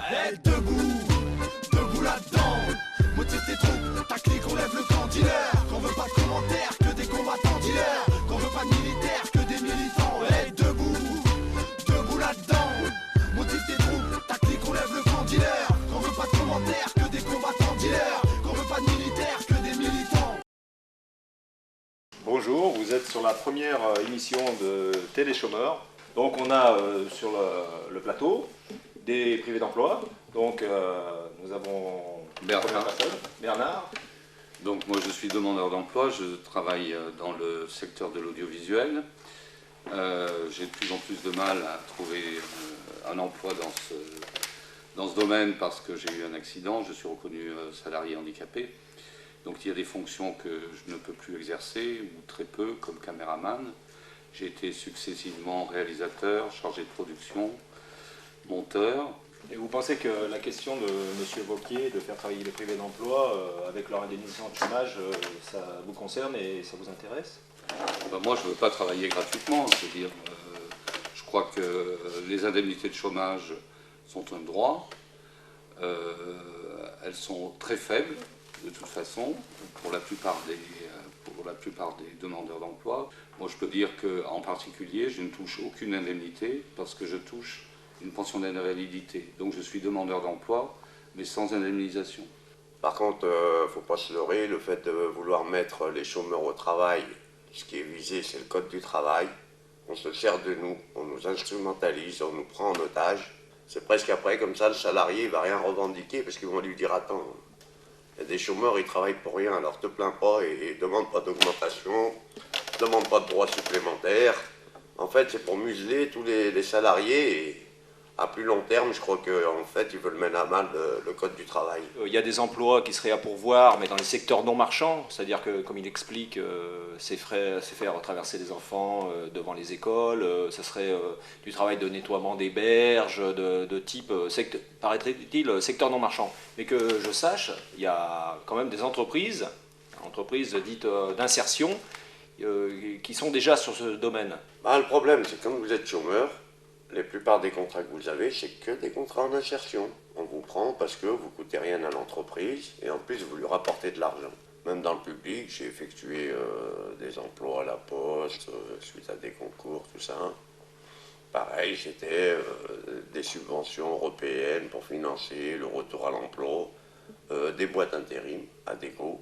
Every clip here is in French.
Hey, debout là-dedans. Motive tes troupes, ta clique, on lève le camp dealer. Qu'on veut pas de commentaires, que des combattants dealers. Qu'on veut pas de militaires, que des militants. Hey, debout là-dedans. Motive tes troupes, ta clique, on lève le camp dealer. Qu'on veut pas de commentaires, que des combattants dealers. Qu'on veut pas de militaires, que des militants. Bonjour, vous êtes sur la première émission de Téléchômeurs. Donc on a sur le plateau des privés d'emploi. Donc nous avons Bernard. Donc moi je suis demandeur d'emploi, je travaille dans le secteur de l'audiovisuel. J'ai de plus en plus de mal à trouver un emploi dans ce domaine parce que j'ai eu un accident, je suis reconnu salarié handicapé. Donc il y a des fonctions que je ne peux plus exercer, ou très peu, comme caméraman. J'ai été successivement réalisateur, chargé de production, monteur. Et vous pensez que la question de M. Wauquiez de faire travailler les privés d'emploi avec leur indemnisation de chômage, ça vous concerne et ça vous intéresse? Ben moi je ne veux pas travailler gratuitement, c'est-à-dire je crois que les indemnités de chômage sont un droit. Elles sont très faibles. De toute façon, pour la plupart des demandeurs d'emploi. Moi, je peux dire qu'en particulier, je ne touche aucune indemnité parce que je touche une pension d'invalidité. Donc, je suis demandeur d'emploi, mais sans indemnisation. Par contre, il ne faut pas se leurrer, le fait de vouloir mettre les chômeurs au travail, ce qui est visé, c'est le code du travail. On se sert de nous, on nous instrumentalise, on nous prend en otage. C'est presque après, comme ça, le salarié ne va rien revendiquer parce qu'ils vont lui dire « Attends, il y a des chômeurs, ils travaillent pour rien, alors te plains pas et demande pas d'augmentation, demande pas de droits supplémentaires. » En fait, c'est pour museler tous les salariés et à plus long terme, je crois qu'en fait, ils veulent mener à mal le code du travail. Il y a des emplois qui seraient à pourvoir, mais dans les secteurs non marchands, c'est-à-dire que, comme il explique, c'est faire traverser les enfants devant les écoles, ça serait du travail de nettoiement des berges, de type, paraîtrait-il, secteur non marchand. Mais que je sache, il y a quand même des entreprises dites d'insertion, qui sont déjà sur ce domaine. Ben, le problème, c'est que quand vous êtes chômeur, la plupart des contrats que vous avez, c'est que des contrats en insertion. On vous prend parce que vous ne coûtez rien à l'entreprise et en plus vous lui rapportez de l'argent. Même dans le public, j'ai effectué des emplois à la poste, suite à des concours, tout ça. Pareil, c'était des subventions européennes pour financer le retour à l'emploi, des boîtes intérim à déco,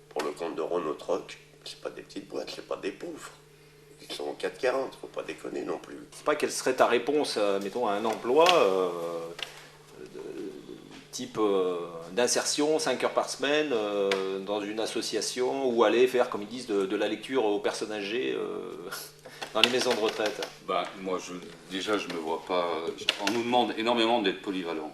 pour le compte de Renault Truck. C'est pas des petites boîtes, c'est pas des pauvres. Ils sont en 440, faut pas déconner non plus. Je sais pas quelle serait ta réponse, mettons, à un emploi type d'insertion, 5 heures par semaine, dans une association, ou aller faire, comme ils disent, de la lecture aux personnes âgées dans les maisons de retraite. Ben, moi, déjà, je me vois pas... On nous demande énormément d'être polyvalent.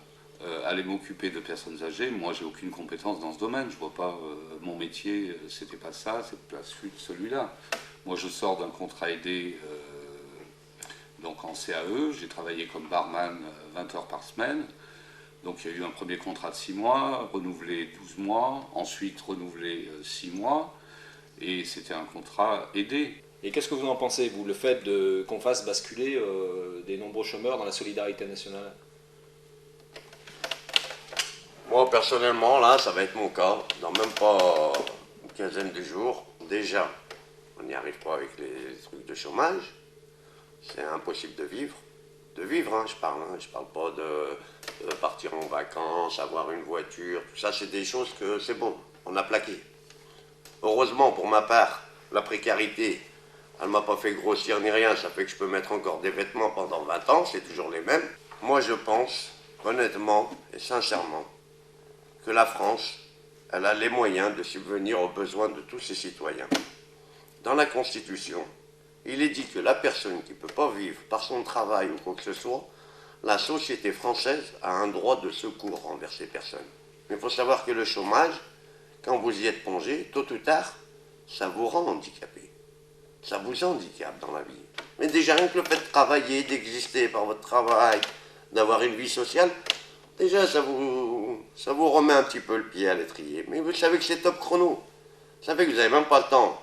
Aller m'occuper de personnes âgées, moi, j'ai aucune compétence dans ce domaine. Je vois pas mon métier, c'était pas ça, c'est pas celui-là. Moi, je sors d'un contrat aidé donc en CAE. J'ai travaillé comme barman 20 heures par semaine. Donc, il y a eu un premier contrat de 6 mois, renouvelé 12 mois, ensuite renouvelé 6 mois. Et c'était un contrat aidé. Et qu'est-ce que vous en pensez, vous, le fait qu'on fasse basculer des nombreux chômeurs dans la solidarité nationale? Moi, personnellement, là, ça va être mon cas. Dans même pas une quinzaine de jours, déjà, on n'y arrive pas avec les trucs de chômage. C'est impossible de vivre. De vivre, hein, je parle. Je parle pas de partir en vacances, avoir une voiture. Tout ça, c'est des choses que c'est bon, on a plaqué. Heureusement, pour ma part, la précarité, elle m'a pas fait grossir ni rien. Ça fait que je peux mettre encore des vêtements pendant 20 ans, c'est toujours les mêmes. Moi, je pense, honnêtement et sincèrement, que la France, elle a les moyens de subvenir aux besoins de tous ses citoyens. Dans la Constitution, il est dit que la personne qui ne peut pas vivre par son travail ou quoi que ce soit, la société française a un droit de secours envers ces personnes. Mais il faut savoir que le chômage, quand vous y êtes plongé, tôt ou tard, ça vous rend handicapé. Ça vous handicape dans la vie. Mais déjà, rien que le fait de travailler, d'exister par votre travail, d'avoir une vie sociale, déjà, ça vous remet un petit peu le pied à l'étrier. Mais vous savez que c'est top chrono. Vous savez que vous n'avez même pas le temps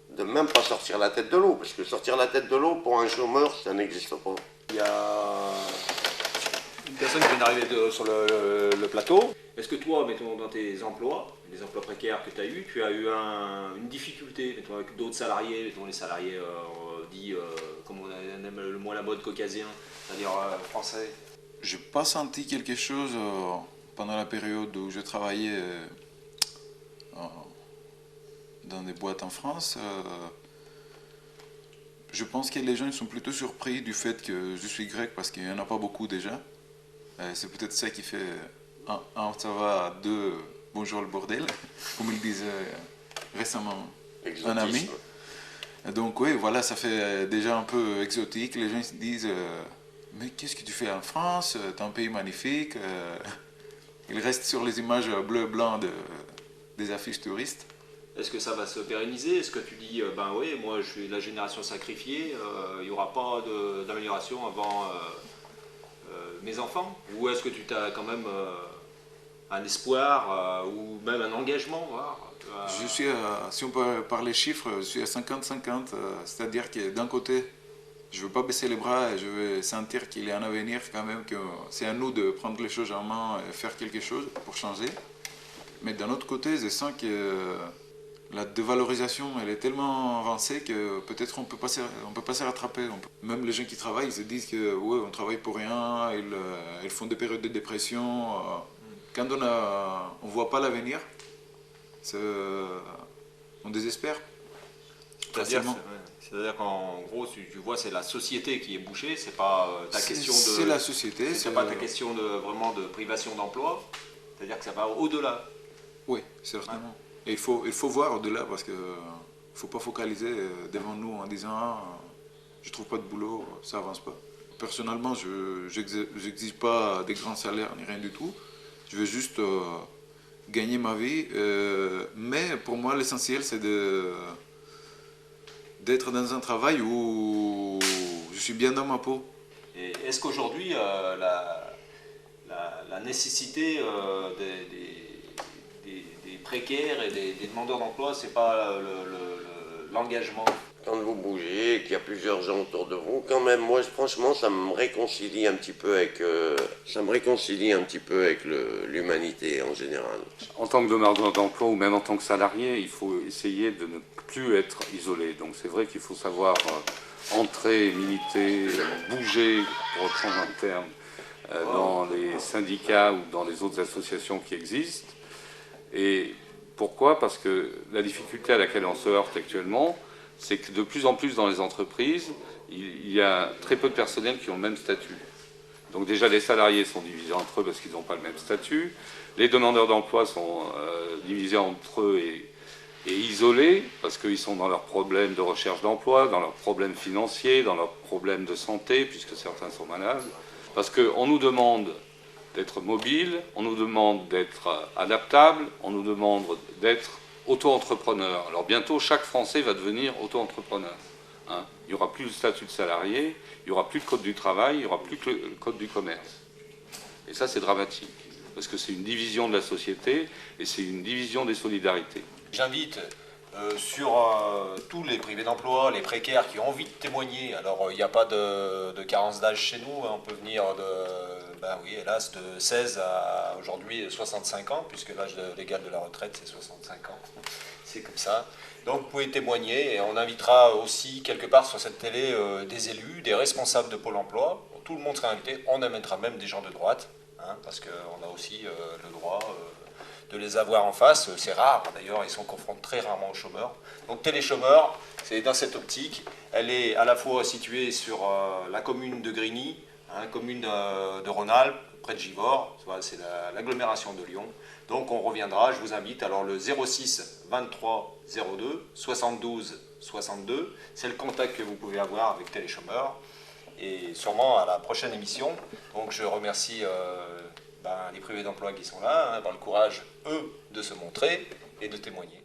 de même pas sortir la tête de l'eau. Parce que sortir la tête de l'eau, pour un chômeur, ça n'existe pas. Il y a une personne qui vient d'arriver sur le plateau. Est-ce que toi, mettons, dans tes emplois, les emplois précaires que tu as eu une difficulté, mettons, avec d'autres salariés, mettons, les salariés dits, comme on aime le mot à la mode, caucasiens, c'est-à-dire français? Je n'ai pas senti quelque chose pendant la période où je travaillais dans des boîtes en France. Je pense que les gens sont plutôt surpris du fait que je suis grec parce qu'il n'y en a pas beaucoup déjà. C'est peut-être ça qui fait un ça va, deux bonjour le bordel, comme il disait récemment un ami. Donc oui, voilà, ça fait déjà un peu exotique. Les gens se disent mais qu'est-ce que tu fais en France? C'est un pays magnifique. Il reste sur les images bleu-blanc des affiches touristes. Est-ce que ça va se pérenniser? Est-ce que tu dis, ben oui, moi je suis de la génération sacrifiée, il n'y aura pas d'amélioration avant mes enfants? Ou est-ce que tu as quand même un espoir ou même un engagement? Voilà, Je suis, si on peut parler chiffres, je suis à 50-50, c'est-à-dire que d'un côté, je ne veux pas baisser les bras et je veux sentir qu'il y a un avenir quand même, que c'est à nous de prendre les choses en main et faire quelque chose pour changer. Mais d'un autre côté, je sens que la dévalorisation, elle est tellement avancée que peut-être on peut pas se rattraper. Même les gens qui travaillent, ils se disent que ouais, on travaille pour rien, ils font des périodes de dépression. Quand on voit pas l'avenir, on désespère. C'est-à-dire qu'en gros, tu vois, c'est la société qui est bouchée, c'est pas ta question de. C'est la société. C'est pas ta question vraiment de privation d'emploi. C'est-à-dire que ça va au-delà. Oui, certainement. Ouais. Et il faut voir au-delà parce qu'il ne faut pas focaliser devant nous en disant je ne trouve pas de boulot, ça avance pas. Personnellement, je n'exige pas des grands salaires ni rien du tout. Je veux juste gagner ma vie. Mais pour moi, l'essentiel, c'est d'être dans un travail où je suis bien dans ma peau. Et est-ce qu'aujourd'hui, la nécessité des précaires et des demandeurs d'emploi, c'est pas l'engagement? Quand vous bougez et qu'il y a plusieurs gens autour de vous, quand même, moi, franchement, ça me réconcilie un petit peu avec, l'humanité en général. En tant que demandeur d'emploi ou même en tant que salarié, il faut essayer de ne plus être isolé. Donc c'est vrai qu'il faut savoir entrer, militer, bouger, pour reprendre un terme, dans les syndicats ou dans les autres associations qui existent. Et pourquoi? Parce que la difficulté à laquelle on se heurte actuellement, c'est que de plus en plus dans les entreprises, il y a très peu de personnel qui ont le même statut. Donc déjà, les salariés sont divisés entre eux parce qu'ils n'ont pas le même statut. Les demandeurs d'emploi sont divisés entre eux et isolés parce qu'ils sont dans leurs problèmes de recherche d'emploi, dans leurs problèmes financiers, dans leurs problèmes de santé, puisque certains sont malades. Parce qu'on nous demande d'être mobile, on nous demande d'être adaptable, on nous demande d'être auto-entrepreneur. Alors bientôt, chaque Français va devenir auto-entrepreneur. Hein, il n'y aura plus le statut de salarié, il n'y aura plus le code du travail, il n'y aura plus que le code du commerce. Et ça, c'est dramatique, parce que c'est une division de la société et c'est une division des solidarités. J'invite sur tous les privés d'emploi, les précaires qui ont envie de témoigner. Alors, il n'y a pas de carence d'âge chez nous, hein, on peut venir hélas, de 16 à aujourd'hui 65 ans, puisque l'âge légal de la retraite, c'est 65 ans. C'est comme ça. Donc, vous pouvez témoigner et on invitera aussi, quelque part sur cette télé, des élus, des responsables de Pôle emploi. Tout le monde sera invité. On invitera même des gens de droite, hein, parce qu'on a aussi le droit de les avoir en face. C'est rare, d'ailleurs, ils sont confrontés très rarement aux chômeurs. Donc, Téléchômeurs, c'est dans cette optique. Elle est à la fois située sur la commune de Grigny, commune de Rhône-Alpes, près de Givors, c'est l'agglomération de Lyon. Donc on reviendra, je vous invite, alors le 06 23 02 72 62, c'est le contact que vous pouvez avoir avec Téléchômeurs, et sûrement à la prochaine émission. Donc je remercie les privés d'emploi qui sont là, avoir le courage, eux, de se montrer et de témoigner.